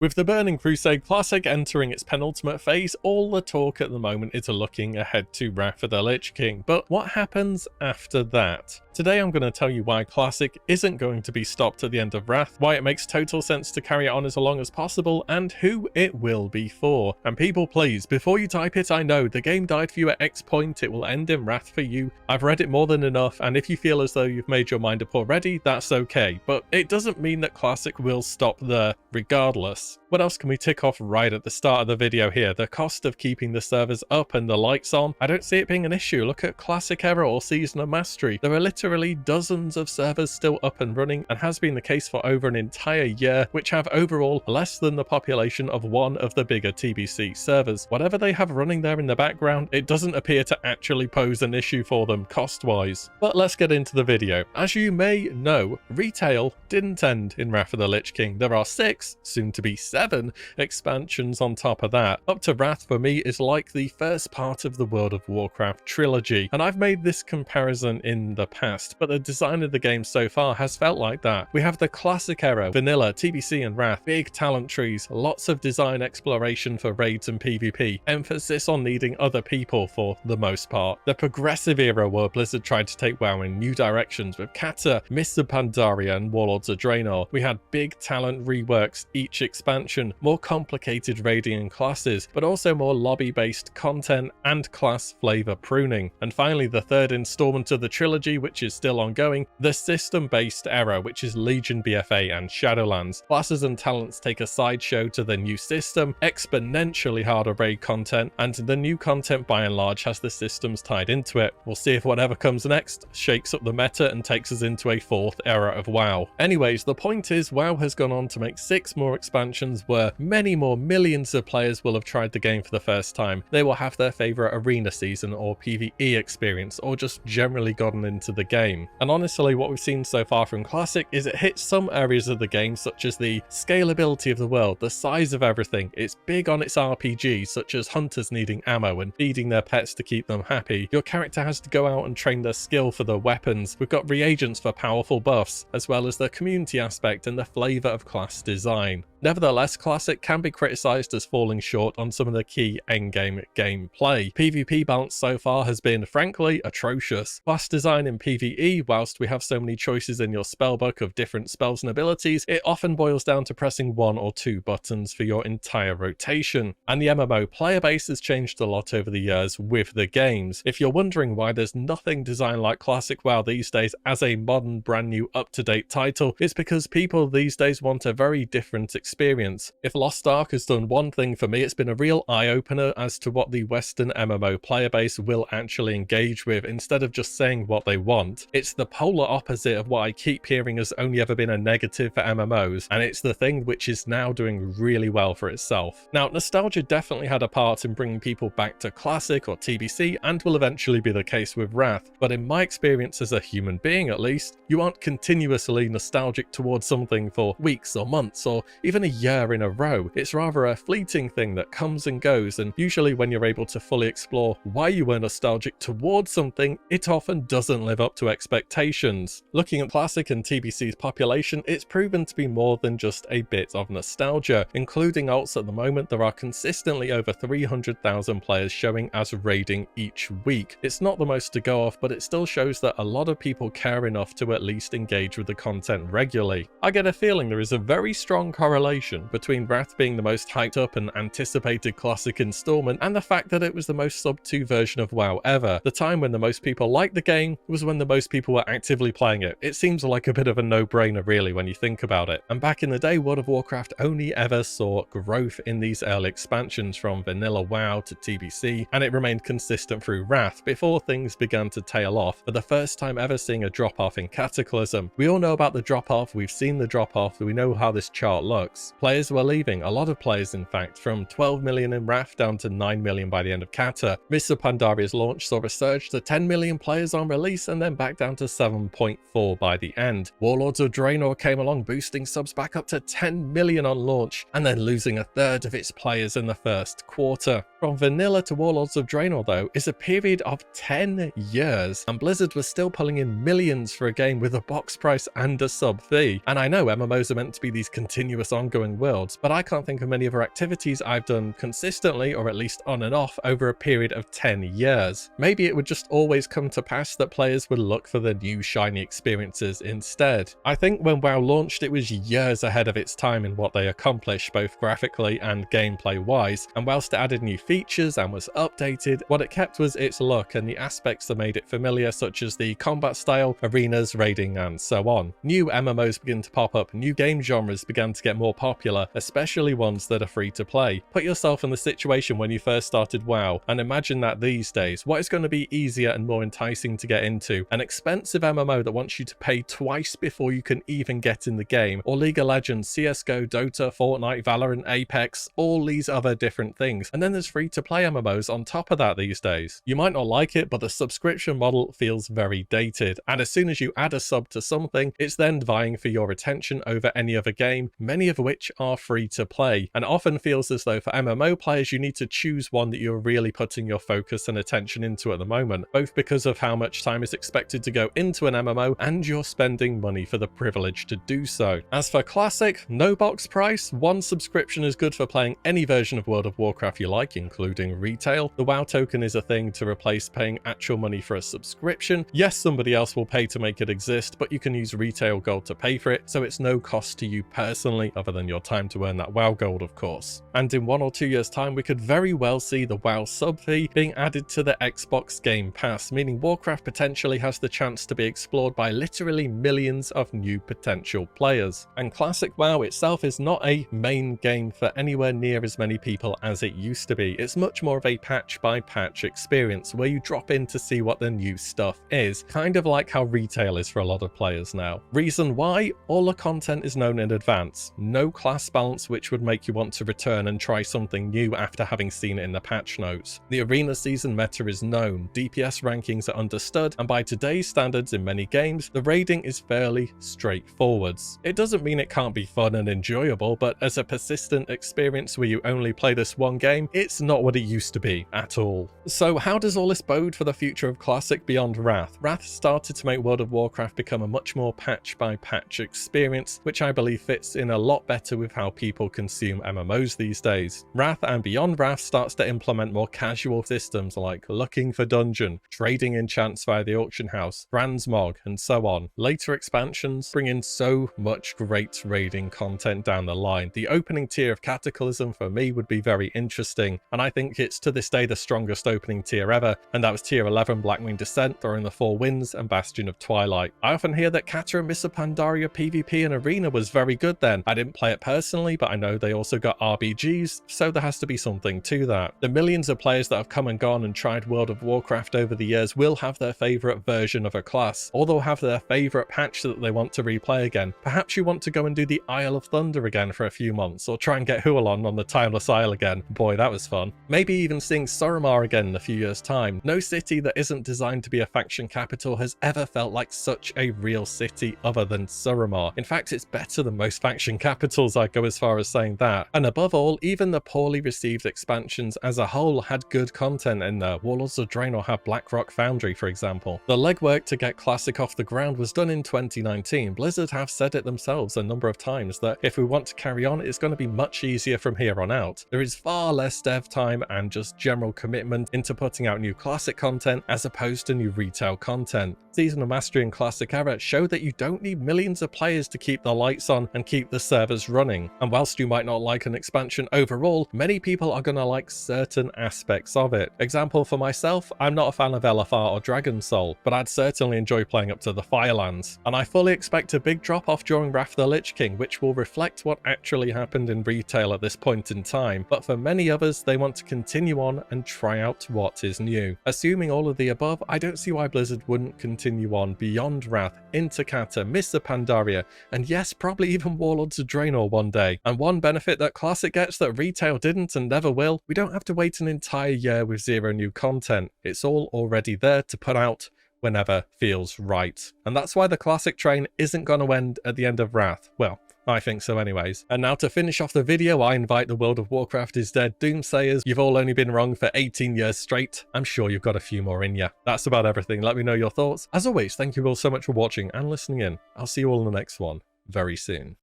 With the Burning Crusade Classic entering its penultimate phase, all the talk at the moment is looking ahead to Wrath of the Lich King, but what happens after that? Today I'm going to tell you why Classic isn't going to be stopped at the end of Wrath, why it makes total sense to carry it on as long as possible, and who it will be for. And people, please, before you type it, I know the game died for you at X point, it will end in Wrath for you. I've read it more than enough, and if you feel as though you've made your mind up already, that's okay, but it doesn't mean that Classic will stop there regardless. What else can we tick off right at the start of the video here? The cost of keeping the servers up and the lights on. I don't see it being an issue. Look at Classic Era or Season of Mastery. There are literally dozens of servers still up and running, and has been the case for over an entire year, which have overall less than the population of one of the bigger TBC servers. Whatever they have running there in the background, it doesn't appear to actually pose an issue for them cost-wise. But let's get into the video. As you may know, retail didn't end in Wrath of the Lich King. There are 6, soon to be 7, expansions on top of that. Up to Wrath for me is like the first part of the World of Warcraft trilogy, and I've made this comparison in the past, but the design of the game so far has felt like that. We have the Classic Era, Vanilla, TBC and Wrath, big talent trees, lots of design exploration for raids and PvP, emphasis on needing other people for the most part. The Progressive Era, where Blizzard tried to take WoW in new directions with Kata, Mists of Pandaria and Warlords of Draenor. We had big talent reworks each expansion, more complicated raiding and classes, but also more lobby-based content and class flavor pruning. And finally, the third installment of the trilogy, which is still ongoing, the system-based era, which is Legion BFA and Shadowlands. Classes and talents take a sideshow to the new system, exponentially harder raid content, and the new content by and large has the systems tied into it. We'll see if whatever comes next shakes up the meta and takes us into a 4th era of WoW. Anyways, the point is WoW has gone on to make 6 more expansions where many more millions of players will have tried the game for the first time. They will have their favorite arena season or PvE experience, or just generally gotten into the game. And honestly, what we've seen so far from Classic is it hits some areas of the game, such as the scalability of the world, the size of everything. It's big on its RPG, such as hunters needing ammo and feeding their pets to keep them happy. Your character has to go out and train their skill for their weapons. We've got reagents for powerful buffs, as well as the community aspect and the flavour of class design. Nevertheless, Classic can be criticised as falling short on some of the key endgame gameplay. PvP balance so far has been, frankly, atrocious. Class design in PvE, whilst we have so many choices in your spellbook of different spells and abilities, it often boils down to pressing 1 or 2 buttons for your entire rotation. And the MMO player base has changed a lot over the years with the games. If you're wondering why there's nothing designed like Classic WoW these days as a modern, brand new, up-to-date title, it's because people these days want a very different experience. If Lost Ark has done one thing for me, it's been a real eye-opener as to what the Western MMO player base will actually engage with, instead of just saying what they want. It's the polar opposite of what I keep hearing has only ever been a negative for MMOs, and it's the thing which is now doing really well for itself. Now, nostalgia definitely had a part in bringing people back to Classic or TBC, and will eventually be the case with Wrath, but in my experience as a human being at least, you aren't continuously nostalgic towards something for weeks or months or even a year in a row. It's rather a fleeting thing that comes and goes, and usually when you're able to fully explore why you were nostalgic towards something, it often doesn't live up to expectations. Looking at Classic and TBC's population, it's proven to be more than just a bit of nostalgia. Including alts at the moment, there are consistently over 300,000 players showing as raiding each week. It's not the most to go off, but it still shows that a lot of people care enough to at least engage with the content regularly. I get a feeling there is a very strong correlation between Wrath being the most hyped up and anticipated Classic installment and the fact that it was the most sub 2 version of WoW ever. The time when the most people liked the game was when the most people were actively playing it. It seems like a bit of a no-brainer really when you think about it. And back in the day, World of Warcraft only ever saw growth in these early expansions from vanilla WoW to TBC, and it remained consistent through Wrath before things began to tail off, for the first time ever seeing a drop-off in Cataclysm. We all know about the drop-off, we've seen the drop-off, we know how this chart looks. Players were leaving, a lot of players in fact, from 12 million in Wrath down to 9 million by the end of Kata. Mists of Pandaria's launch saw a surge to 10 million players on release and then back down to 7.4 by the end. Warlords of Draenor came along, boosting subs back up to 10 million on launch and then losing a third of its players in the first quarter. From vanilla to Warlords of Draenor though is a period of 10 years, and Blizzard was still pulling in millions for a game with a box price and a sub fee. And I know MMOs are meant to be these continuous ongoing worlds, but I can't think of many other activities I've done consistently, or at least on and off, over a period of 10 years. Maybe it would just always come to pass that players would look for the new shiny experiences instead. I think when WoW launched, it was years ahead of its time in what they accomplished, both graphically and gameplay wise, and whilst it added new features and was updated, what it kept was its look and the aspects that made it familiar, such as the combat style, arenas, raiding, and so on. New MMOs began to pop up, new game genres began to get more popular, especially ones that are free to play. Put yourself in the situation when you first started WoW, and imagine that these days. What is going to be easier and more enticing to get into? An expensive MMO that wants you to pay twice before you can even get in the game, or League of Legends, CSGO, Dota, Fortnite, Valorant, Apex, all these other different things. And then there's free to play MMOs on top of that these days. You might not like it, but the subscription model feels very dated, and as soon as you add a sub to something, it's then vying for your attention over any other game, many of which are free to play, and often feels as though for MMO players you need to choose one that you're really putting your focus and attention into at the moment, both because of how much time is expected to go into an MMO and you're spending money for the privilege to do so. As for Classic, no box price, one subscription is good for playing any version of World of Warcraft you like, including retail. The WoW token is a thing to replace paying actual money for a subscription. Yes, somebody else will pay to make it exist, but you can use retail gold to pay for it, so it's no cost to you personally, other than your time to earn that WoW gold, of course. And in 1 or 2 years' time, we could very well see the WoW sub fee being added to the Xbox Game Pass, meaning Warcraft potentially has the chance to be explored by literally millions of new potential players. And Classic WoW itself is not a main game for anywhere near as many people as it used to be. It's much more of a patch by patch experience where you drop in to see what the new stuff is, kind of like how retail is for a lot of players now. Reason why? All the content is known in advance. No class balance which would make you want to return and try something new after having seen it in the patch notes. The arena season meta is known, DPS rankings are understood, and by today's standards in many games, the raiding is fairly straightforward. It doesn't mean it can't be fun and enjoyable, but as a persistent experience where you only play this one game, it's not what it used to be at all. So how does all this bode for the future of Classic beyond Wrath? Wrath started to make World of Warcraft become a much more patch by patch experience, which I believe fits in a lot better with how people consume MMOs these days. Wrath and beyond Wrath starts to implement more casual systems like looking for dungeon, trading enchants via the auction house, transmog, and so on. Later expansions bring in so much great raiding content down the line. The opening tier of Cataclysm for me would be very interesting, and I think it's to this day the strongest opening tier ever, and that was tier 11 Blackwing Descent, throwing the Four Winds and Bastion of Twilight. I often hear that Cata and Mists of Pandaria PvP and Arena was very good then. I didn't play it personally, but I know they also got RBGs, so there has to be something to that. The millions of players that have come and gone and tried World of Warcraft over the years will have their favourite version of a class, or they'll have their favourite patch that they want to replay again. Perhaps you want to go and do the Isle of Thunder again for a few months, or try and get Hualon on the Timeless Isle again. Boy, that was fun. Maybe even seeing Suramar again in a few years' time. No city that isn't designed to be a faction capital has ever felt like such a real city other than Suramar. In fact, it's better than most faction capitals, I'd go as far as saying that. And above all, even the poorly received expansions as a whole had good content in there. Warlords of Draenor had Blackrock Foundry, for example. The legwork to get Classic off the ground was done in 2019. Blizzard have said it themselves a number of times that if we want to carry on, it's going to be much easier from here on out. There is far less dev time and just general commitment into putting out new Classic content as opposed to new retail content. Season of Mastery and Classic Era show that you don't need millions of players to keep the lights on and keep the servers running. And whilst you might not like an expansion overall, many people are going to like certain aspects of it. Example for myself, I'm not a fan of LFR or Dragon Soul, but I'd certainly enjoy playing up to the Firelands. And I fully expect a big drop off during Wrath of the Lich King, which will reflect what actually happened in retail at this point in time. But for many others, they want to continue on and try out what is new. Assuming all of the above, I don't see why Blizzard wouldn't continue on beyond Wrath, into Cata, Mists of Pandaria, and yes, probably even Warlords of Draenor one day. And one benefit that Classic gets that retail didn't and never will, we don't have to wait an entire year with zero new content. It's all already there to put out whenever feels right. And that's why the Classic train isn't going to end at the end of Wrath. Well, I think so anyways. And now to finish off the video, I invite the World of Warcraft is Dead doomsayers. You've all only been wrong for 18 years straight. I'm sure you've got a few more in ya. That's about everything. Let me know your thoughts. As always, thank you all so much for watching and listening in. I'll see you all in the next one very soon.